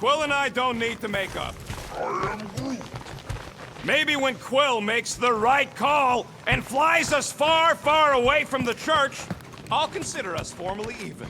Quill and I don't need to make up. Maybe when Quill makes the right call and flies us far, far away from the church, I'll consider us formally even.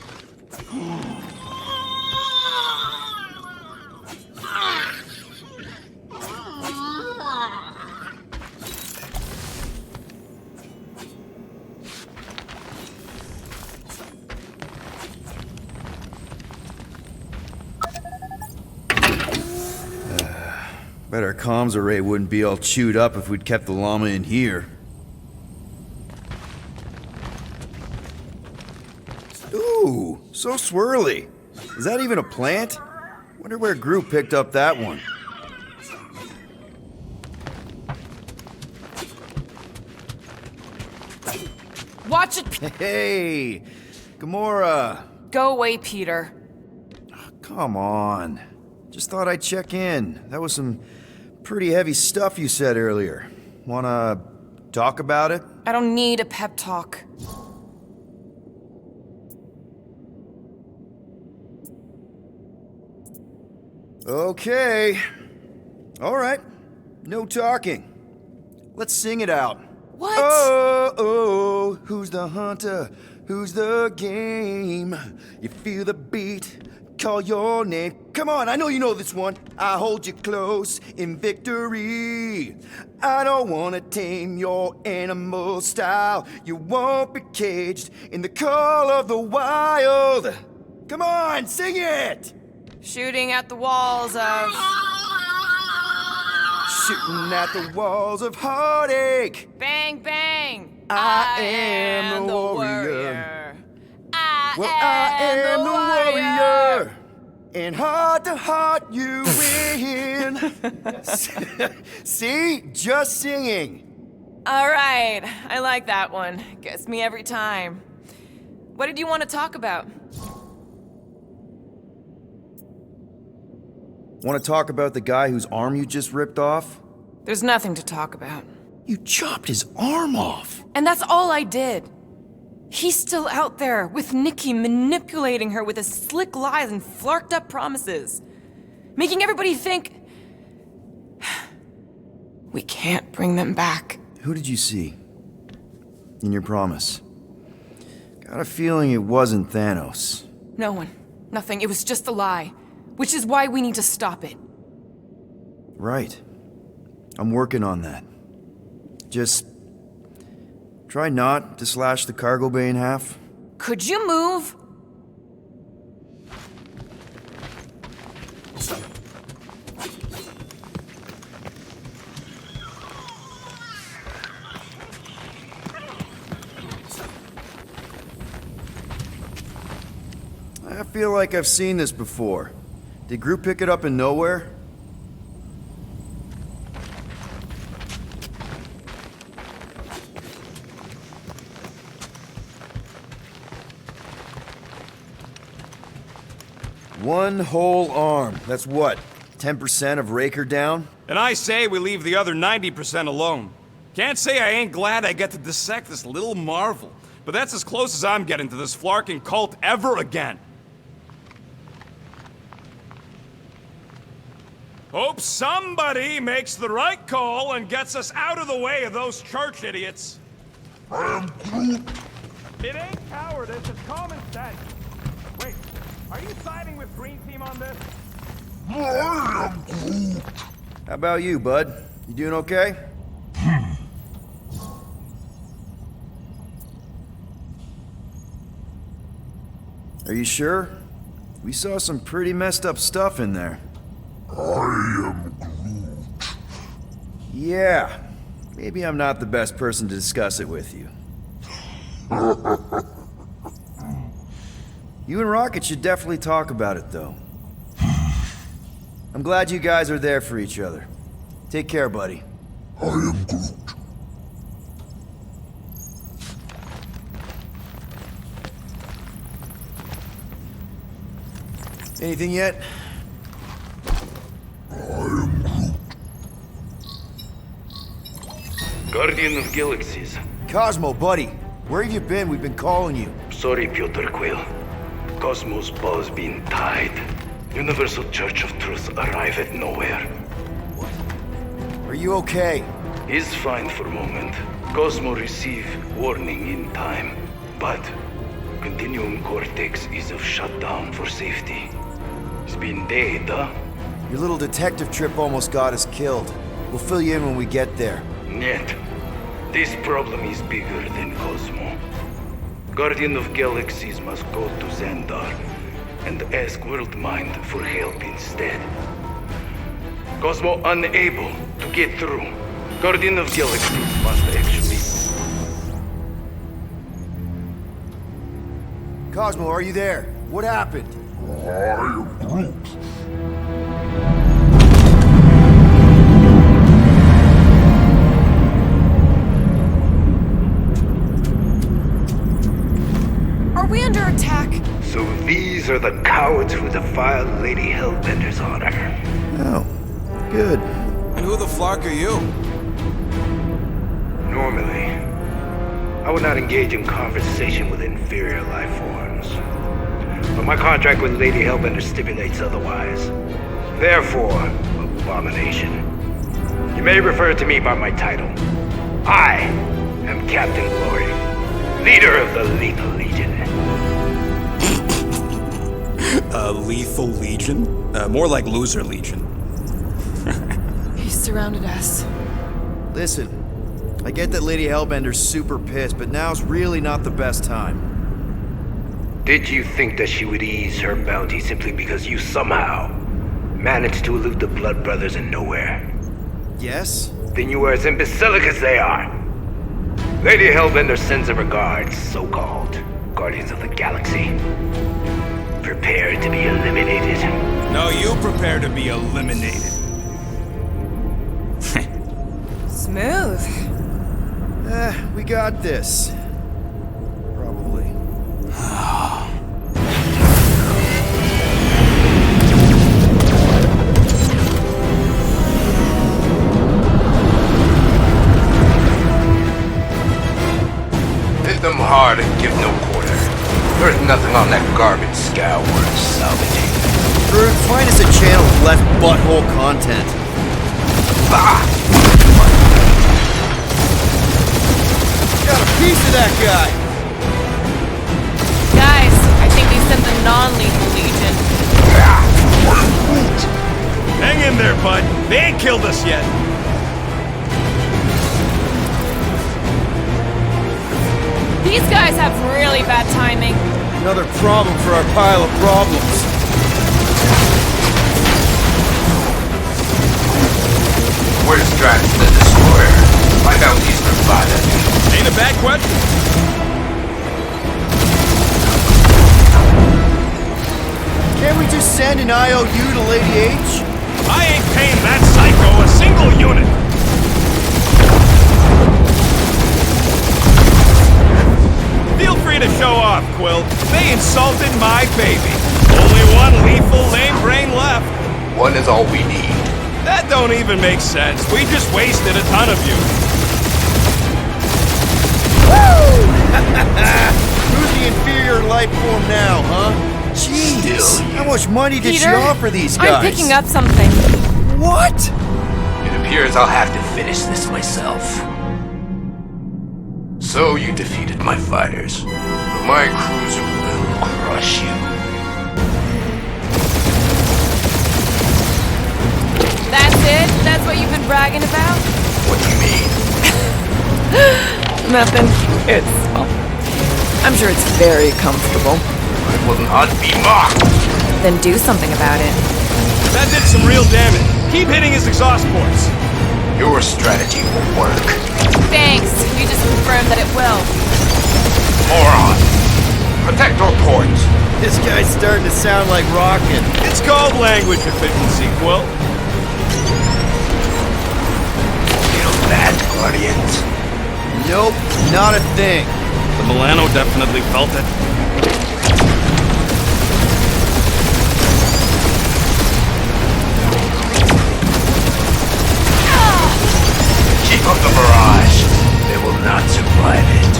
Bet our comms array wouldn't be all chewed up if we'd kept the llama in here. Ooh, so swirly. Is that even a plant? Wonder where Groot picked up that one. Watch it, Hey, Gamora. Go away, Peter. Come on. Just thought I'd check in. That was some pretty heavy stuff you said earlier. Wanna talk about it? I don't need a pep talk. Okay. All right. No talking. Let's sing it out. What? Oh, who's the hunter? Who's the game? You feel the beat, call your name. Come on, I know you know this one. I hold you close in victory. I don't wanna tame your animal style. You won't be caged in the call of the wild. Come on, sing it! Shooting at the walls of... Shooting at the walls of heartache. Bang, bang! I am the warrior. I am am the warrior. And heart to heart you win. See? Just singing. All right, I like that one. Gets me every time. What did you want to talk about? Want to talk about the guy whose arm you just ripped off? There's nothing to talk about. You chopped his arm off. And that's all I did. He's still out there with Nikki manipulating her with his slick lies and flarked up promises. Making everybody think... we can't bring them back. Who did you see? In your promise? Got a feeling it wasn't Thanos. No one. Nothing. It was just a lie. Which is why we need to stop it. Right. I'm working on that. Just try not to slash the cargo bay in half. Could you move? I feel like I've seen this before. Did Groot pick it up in nowhere? One whole arm. That's what? 10% of Raker down? And I say we leave the other 90% alone. Can't say I ain't glad I get to dissect this little marvel, but that's as close as I'm getting to this flarking cult ever again. Hope somebody makes the right call and gets us out of the way of those church idiots. It ain't cowardice, it's common sense. Wait, are you siding with Green Team on this? How about you, bud? You doing okay? Are you sure? We saw some pretty messed up stuff in there. I am Groot. Yeah, maybe I'm not the best person to discuss it with you. You and Rocket should definitely talk about it, though. I'm glad you guys are there for each other. Take care, buddy. I am Groot. Anything yet? Guardian of Galaxies. Cosmo, buddy. Where have you been? We've been calling you. Sorry, Piotr Quill. Cosmos Ball's been tied. Universal Church of Truth arrive at nowhere. Are you okay? He's fine for a moment. Cosmo receive warning in time, but Continuum Cortex is of shutdown for safety. It's been dead, huh? Your little detective trip almost got us killed. We'll fill you in when we get there. Yet, this problem is bigger than Cosmo. Guardian of Galaxies must go to Xandar and ask Worldmind for help instead. Cosmo unable to get through. Guardian of Galaxies must actually... Cosmo, are you there? What happened? I am Groot. Are we under attack? So these are the cowards who defiled Lady Hellbender's honor. Oh, good. And who the flark are you? Normally, I would not engage in conversation with inferior life forms. But my contract with Lady Hellbender stipulates otherwise. Therefore, abomination. You may refer to me by my title. I am Captain Glory, leader of the Lethal Legion. Lethal Legion? More like Loser Legion. He surrounded us. Listen, I get that Lady Hellbender's super pissed, but now's really not the best time. Did you think that she would ease her bounty simply because you somehow managed to elude the Blood Brothers in nowhere? Yes? Then you are as imbecilic as they are. Lady Hellbender sends her regards, so-called Guardians of the Galaxy. Prepare to be eliminated. No, you prepare to be eliminated. Smooth. We got this. Probably. Hit them hard and give no quarter. There's nothing on that garbage scow worth salvaging. Groot, find us a channel with less butthole content. Bah! Got a piece of that guy! Guys, I think they sent the non-lethal legion. Hang in there, bud. They ain't killed us yet. These guys have really bad timing. Another problem for our pile of problems. Where's Drax the Destroyer? My bounty's provided. Ain't a bad question. Can't we just send an IOU to Lady H? I ain't paying that psycho a single unit. Feel free to show off, Quill. They insulted my baby. Only one lethal lame brain left. One is all we need. That don't even make sense. We just wasted a ton of you. Who's the inferior life form now, huh? Jeez, Still you. how much money did she Peter, offer these guys? I'm picking up something. What? It appears I'll have to finish this myself. So you defeated my fighters, but my cruiser will crush you. That's it? That's what you've been bragging about? What do you mean? Nothing. It's... well, I'm sure it's very comfortable. I will not be mocked! Then do something about it. That did some real damage. Keep hitting his exhaust ports. Your strategy will work. Thanks. You just confirmed that it will. Moron! Protect our ports! This guy's starting to sound like Rocket. It's called language efficiency, Quill. Feel that, Guardians? Nope, not a thing. The Milano definitely felt it. Keep up the barrage. They will not survive it.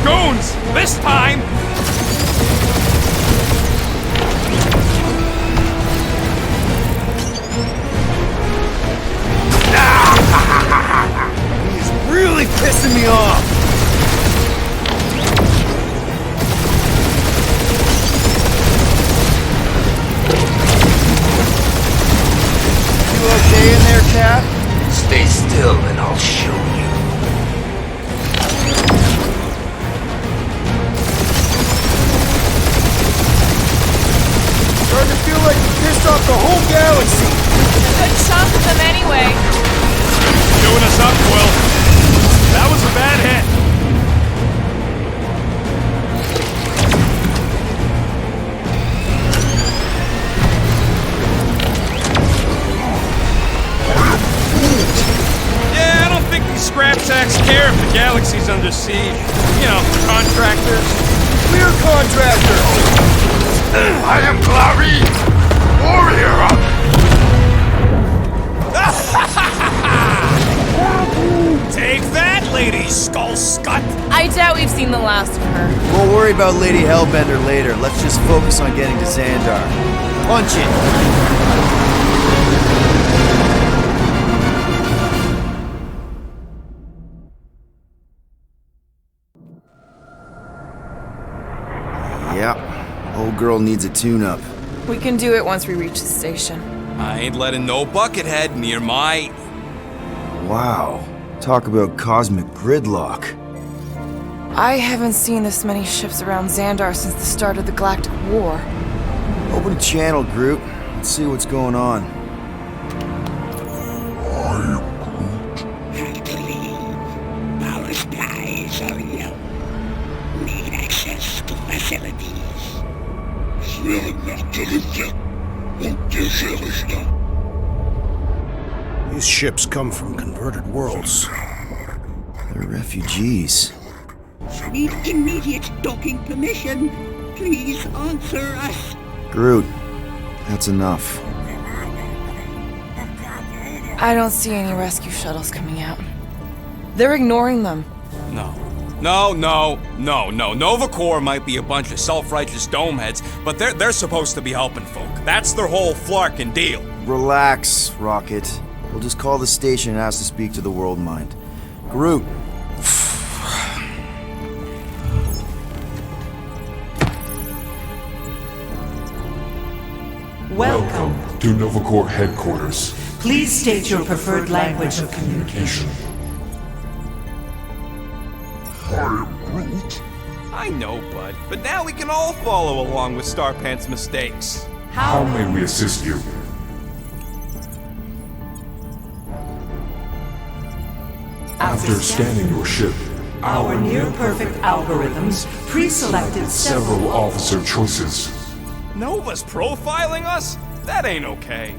goons! This time! He's really pissing me off! You okay in there, Cap? Stay still and I'll show you. Starting to feel like you pissed off the whole galaxy! A good chunk of them anyway. Doing us up, Quill. That was a bad hit. Yeah, I don't think these scrap sacks care if the galaxy's under siege. You know, contractors. We're contractors! I am Clary, warrior. Take that, Lady Skull Scut! I doubt we've seen the last of her. We'll worry about Lady Hellbender later. Let's just focus on getting to Xandar. Punch it! Yeah, old girl needs a tune-up. We can do it once we reach the station. I ain't letting no buckethead near my... Wow, talk about cosmic gridlock. I haven't seen this many ships around Xandar since the start of the Galactic War. Open a channel, Groot. Let's see what's going on. Our supplies are low. Need access to facilities. These ships come from converted worlds. They're refugees. Need immediate docking permission. Please answer us. Groot, that's enough. I don't see any rescue shuttles coming out. They're ignoring them. No. Nova Corps might be a bunch of self-righteous domeheads, but they're supposed to be helping folk. That's their whole flarkin' deal. Relax, Rocket. We'll just call the station and ask to speak to the World Mind. Groot. Welcome. To Nova Corps headquarters. Please state your preferred language of communication. I know, bud, but now we can all follow along with Starpant's mistakes. How may we assist you? After scanning your ship, Our near-perfect algorithms pre-selected several officer choices. Nova's profiling us? That ain't okay.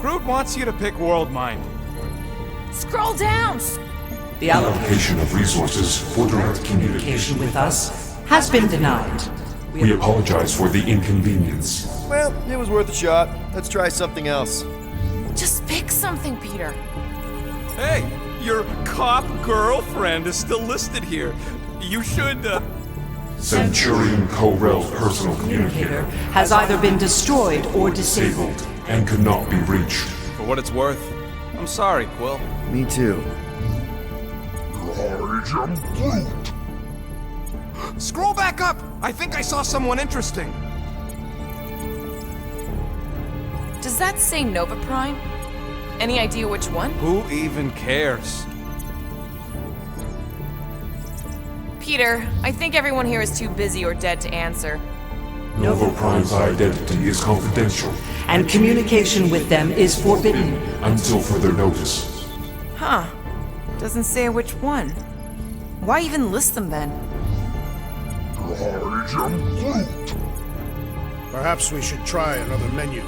Groot wants you to pick World Mind. Scroll down! The allocation Allocation of resources for direct communication. with us has been denied. We apologize for the inconvenience. Well, it was worth a shot. Let's try something else. Just pick something, Peter. Hey, your cop girlfriend is still listed here. You should, Centurion Co-Rel's personal communicator Has either been destroyed or disabled. disabled and could not be reached. For what it's worth, I'm sorry, Quill. Me too. Scroll back up! I think I saw someone interesting. Does that say Nova Prime? Any idea which one? Who even cares? Peter, I think everyone here is too busy or dead to answer. Nova Prime's identity is confidential And communication with them is forbidden. until further notice. Huh. Doesn't say which one. Why even list them then? Perhaps we should try another menu.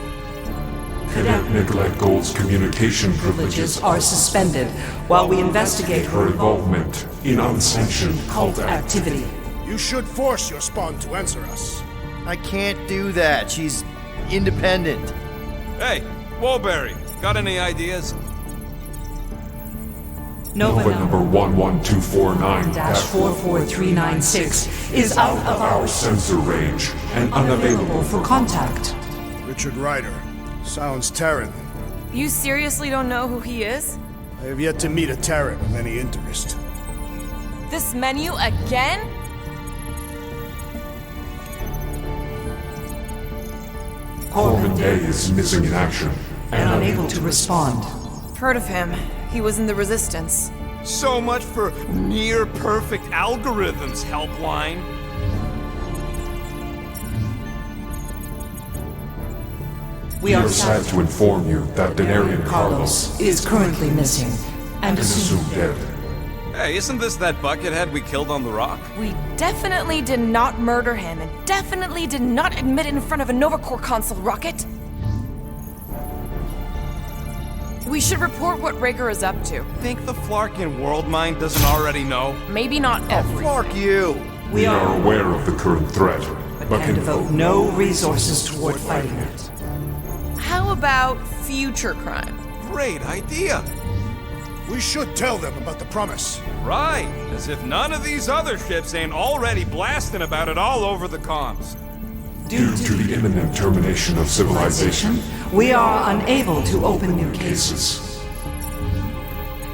Cadet Nicolette Gold's communication privileges Are suspended while we investigate her her involvement in unsanctioned cult activity. You should force your spawn to answer us. I can't do that. She's independent. Hey, Woolberry, got any ideas? Nova number 11249-44396 is out of our sensor range and unavailable for contact. Richard Ryder. Sounds Terran. You seriously don't know who he is? I have yet to meet a Terran of any interest. This menu again? Corbin Day is missing in action And unable to respond. Heard of him. He was in the Resistance. So much for near-perfect algorithms, Helpline. We are sad to inform you that Denarian Carlos is currently missing and is assumed assumed dead. Hey, isn't this that buckethead we killed on the rock? We definitely did not murder him, and definitely did not admit it in front of a Nova Corps console, Rocket. We should report what Rager is up to. Think the Flarkin world mind doesn't already know? Maybe not every. Fuck you! We are aware of the current threat, but can devote no resources toward fighting it. How about future crime? Great idea. We should tell them about the promise. Right, as if none of these other ships ain't already blasting about it all over the comms. due to the imminent termination of civilization, we are unable to open new cases.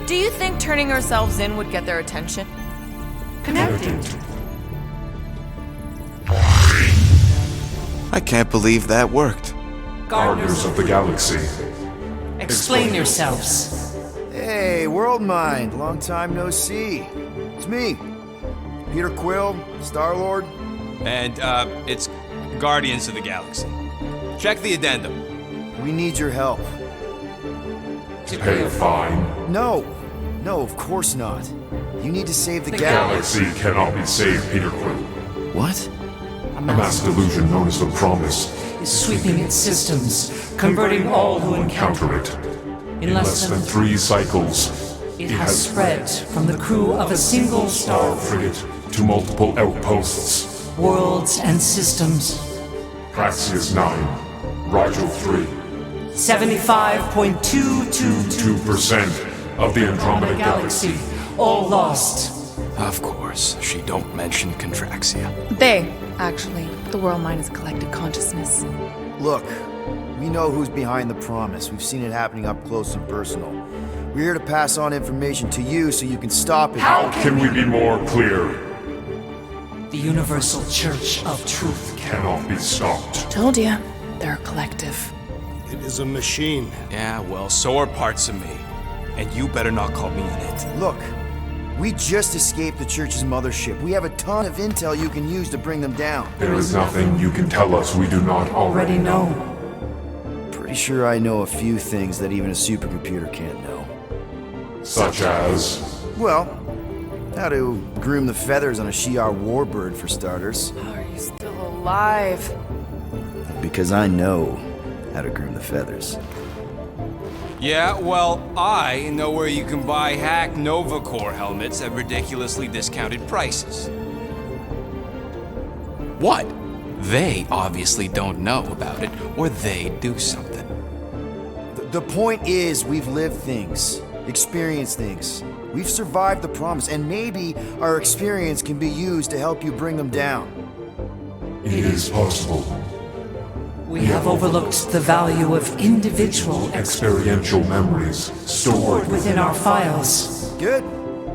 Do you think turning ourselves in would get their attention? Connecting. I can't believe that worked. Gardeners of the Galaxy. Explain yourselves. Hey, World Mind, long time no see. It's me, Peter Quill, Star-Lord. And, it's Guardians of the Galaxy. Check the addendum. We need your help. To pay a fine. No, of course not. You need to save the The galaxy. Galaxy cannot be saved, Peter Quill. What? A mass delusion known as the Promise Is sweeping its systems, converting all who encounter counter it. In In less less than 3 cycles, it has spread from the crew of a single star frigate to multiple outposts. worlds and systems. Praxius 9, Rigel 3, 75.222 2% of the Andromeda Galaxy. all lost. Of course, she don't mention Contraxia. They, actually. The world mind is a collective consciousness. Look, we know who's behind the promise. We've seen it happening up close and personal. We're here to pass on information to you so you can stop it. How can we be more clear? The Universal Church of Truth. Cannot be stopped. Told ya. They're a collective. It is a machine. Yeah, well, so are parts of me. And you better not call me in it. Look, we just escaped the church's mothership. We have a ton of intel you can use to bring them down. There is nothing you can tell us we do not Already know. Pretty sure I know a few things that even a supercomputer can't know. Such as... Well, how to groom the feathers on a Shi'ar warbird, for starters. How are you still alive? Because I know how to groom the feathers. Yeah, well, I know where you can buy hack Nova Corps helmets at ridiculously discounted prices. What? They obviously don't know about it, or they do something. The point is, we've lived things, experienced things. We've survived the promise, and maybe our experience can be used to help you bring them down. It is possible. We have overlooked the value of individual Experiential memories stored within our files. Good.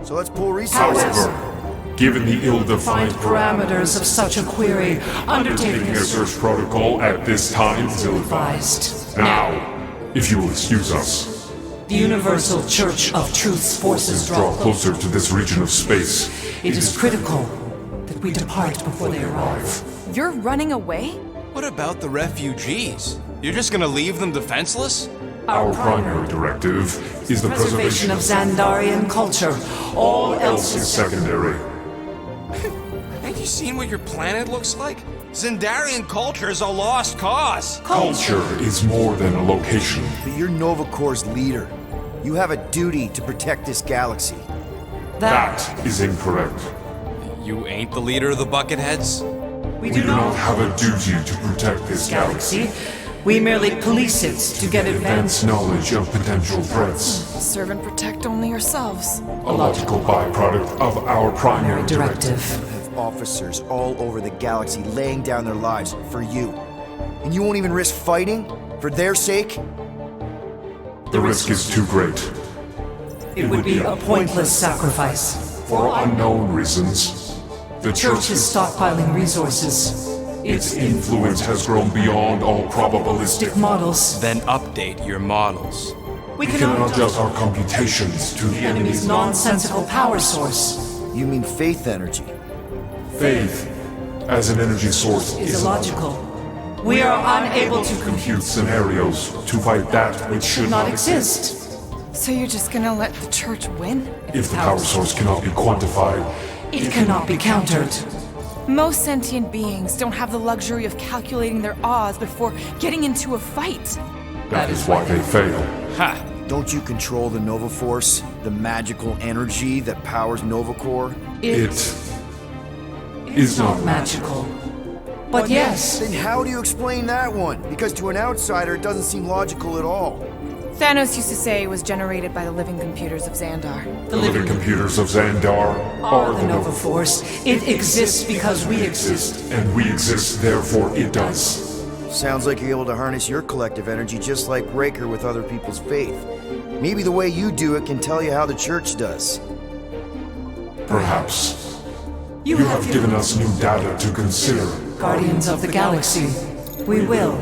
So let's pool resources. However, given the ill-defined Parameters of such a query, undertaking undertaking a search protocol at this time is ill-advised. advised. Now, if you will excuse us, The Universal Church of Truth's forces draw draw close. closer to this region of space. It is critical that we depart before they arrive. You're running away? What about the refugees? You're just gonna leave them defenseless? Our primary directive is the Preservation of Xandarian culture. All else is is secondary. Have you seen what your planet looks like? Xandarian culture is a lost cause. Culture is more than a location. But you're Nova Corps' leader. You have a duty to protect this galaxy. That is incorrect. You ain't the leader of the Bucketheads? we We do not have a duty to protect this galaxy. galaxy. We merely police it to get Advanced advanced. knowledge of potential threats. Serve and protect only yourselves. A logical byproduct of our primary directive. Have officers all over the galaxy laying down their lives for you. And you won't even risk fighting? For their sake? The risk is too great. It would be a pointless sacrifice. For unknown reasons, the Church is stockpiling resources. its influence has grown beyond all probabilistic. Models. Then update your models. We We can adjust our computations to the enemy's nonsensical power source You mean faith energy? faith as an energy source is illogical. We are unable to compute scenarios to fight that which should not exist. So you're just gonna let the church win? If the power source cannot be quantified, It cannot be countered. Most sentient beings don't have the luxury of calculating their odds before getting into a fight. that is why they fail. Ha! Don't you control the Nova Force? The magical energy that powers Nova Corps? It is not Magical. But yes, Then how do you explain that one? Because to an outsider, it doesn't seem logical at all. Thanos used to say it was generated by the living computers of Xandar. the living computers of Xandar are the Nova Force. It exists because we exist. and we exist, therefore it does. Sounds like you're able to harness your collective energy just like Raker with other people's faith. Maybe the way you do it can tell you how the church does. Perhaps. You have given us new data to consider. Guardians of the Galaxy. We will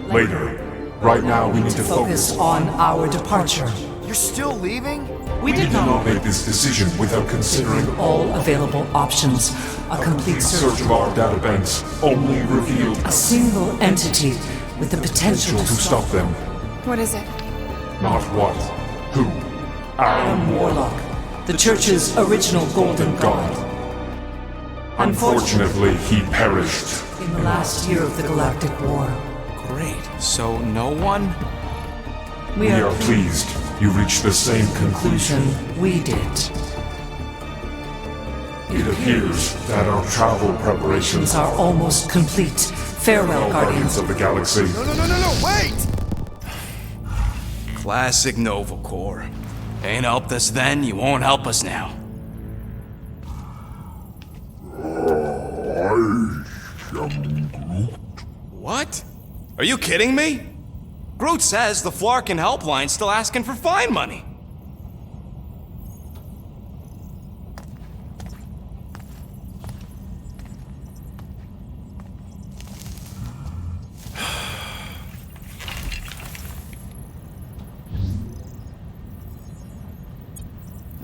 Later. Right now we need to focus focus. on our departure. You're still leaving? We We did did not not make this decision without considering all available options. A complete search search. of our databanks only revealed A single entity with the potential to stop them. What is it? Not what, who, our Warlock, the Church's original Golden God. Unfortunately, he perished. In the last year of the Galactic War, Great. So no one? we We are are pleased you reached the same conclusion. we did. It appears that our travel preparations These are almost complete. Farewell, Guardians Guardians. of the Galaxy. No, wait! Classic Nova Corps. Ain't helped us then, you won't help us now. What? Are you kidding me? Groot says the Flarkin helpline's still asking for fine money.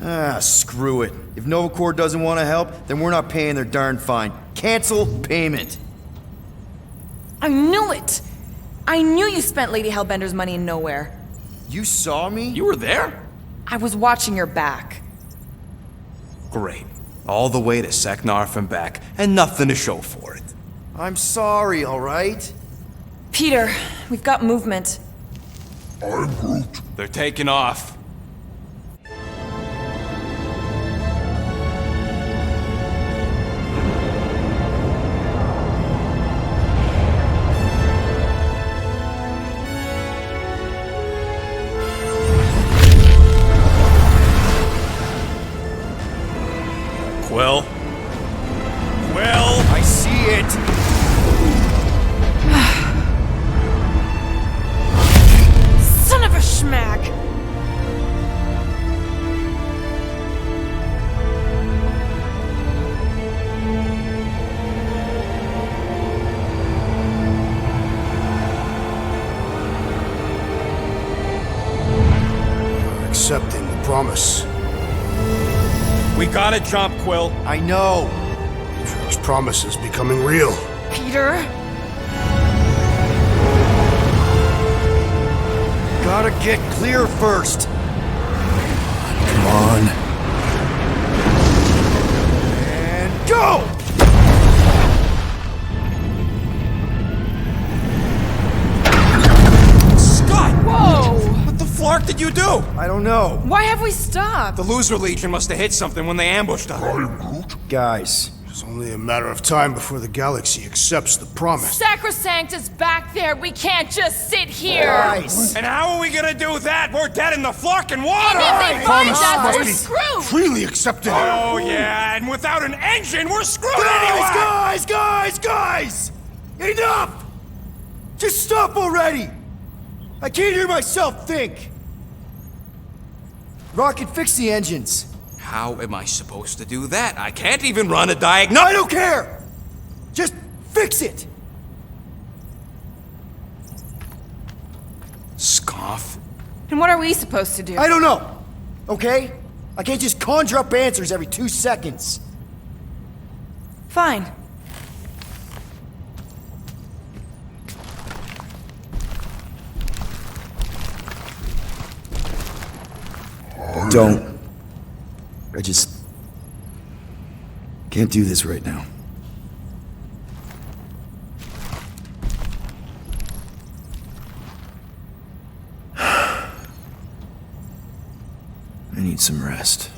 Ah, screw it. If Nova Corps doesn't want to help, then we're not paying their darn fine. Cancel payment. I knew it! I knew you spent Lady Hellbender's money in nowhere. You saw me? You were there? I was watching your back. Great. All the way to Seknarf and back, and nothing to show for it. I'm sorry, alright? Peter, we've got movement. They're taking off. Quill? Quill? I see it! Son of a schmack! Accepting the promise. We gotta jump, Quill. I know. This promise is becoming real. Peter? Gotta get clear first. Come on. And go! Scott! Whoa! What the flark did you do? I don't know. Why have we stopped? The Loser Legion must have hit something when they ambushed us. Guys, It's only a matter of time before the galaxy accepts the promise. Sacrosanct is back there. We can't just sit here. Guys! And how are we gonna do that? We're dead in the flarkin' water! And if they find Promise us, must we're be screwed. freely accepted. Oh, yeah, and without an engine, we're screwed Guys, anyway! guys! Enough! Just stop already! I can't hear myself think! Rocket, fix the engines. How am I supposed to do that? I can't even run a I diagnostic. don't care! Just fix it! Scoff. And what are we supposed to do? I don't know, okay? I can't just conjure up answers every 2 seconds. Fine. Don't. I just can't do this right now. I need some rest.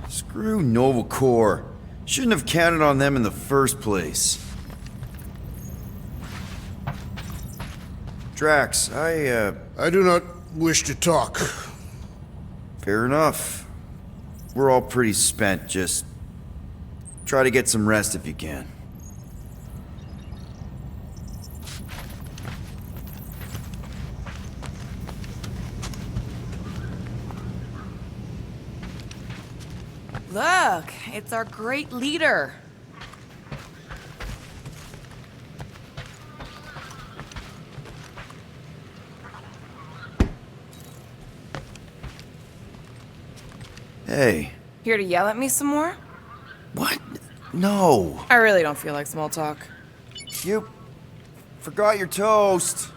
Screw Nova Corps. Shouldn't have counted on them in the first place. Drax, I do not wish to talk. fair enough. We're all pretty spent, just try to get some rest if you can. Look, it's our great leader. Hey. Here to yell at me some more? What? No. I really don't feel like small talk. You forgot your toast.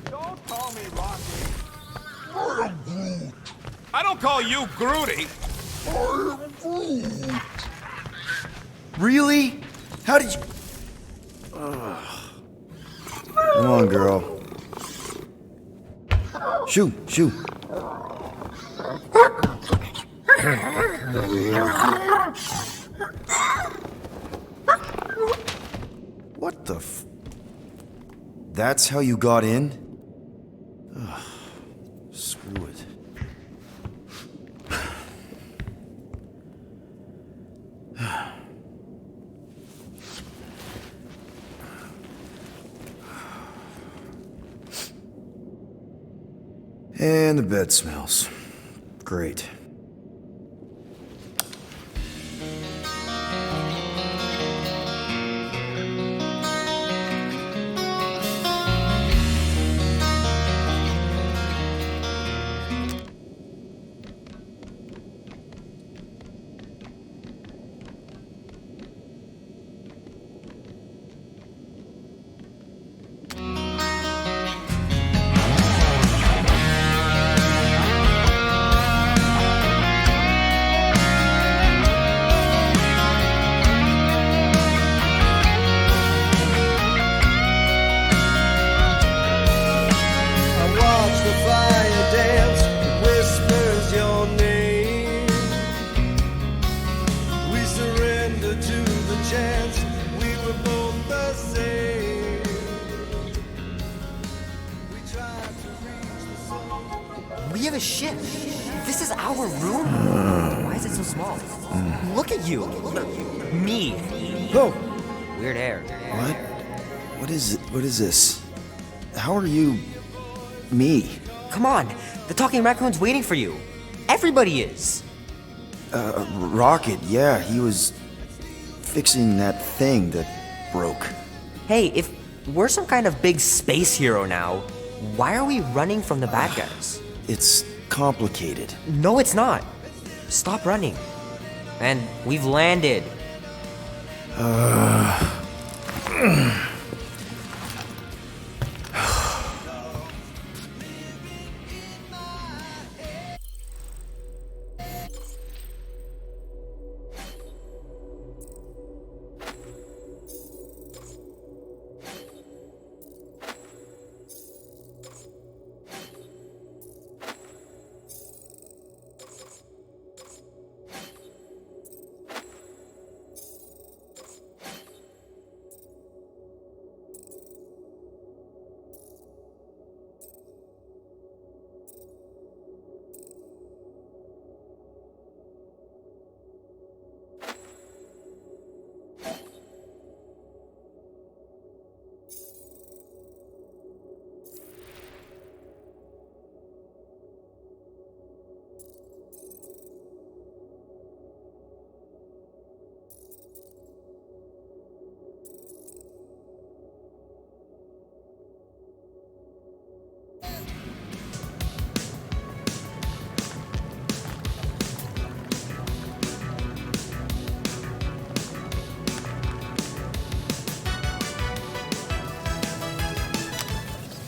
Don't call me Rocky. I don't call you Groody. Really? How did you... Ugh. Come on, girl. Shoo, shoo. What the f... That's how you got in? Ugh. Screw it. And the bed smells. Great. We have a ship. This is our room? Why is it so small? Look at you. Me. Oh! Weird hair. What? What is it? What is this? How are you... me? Come on. The talking raccoon's waiting for you. Everybody is. Rocket, yeah, he was fixing that thing, the broke. Hey, if we're some kind of big space hero now, why are we running from the bad guys? It's complicated. No, it's not. Stop running. And we've landed.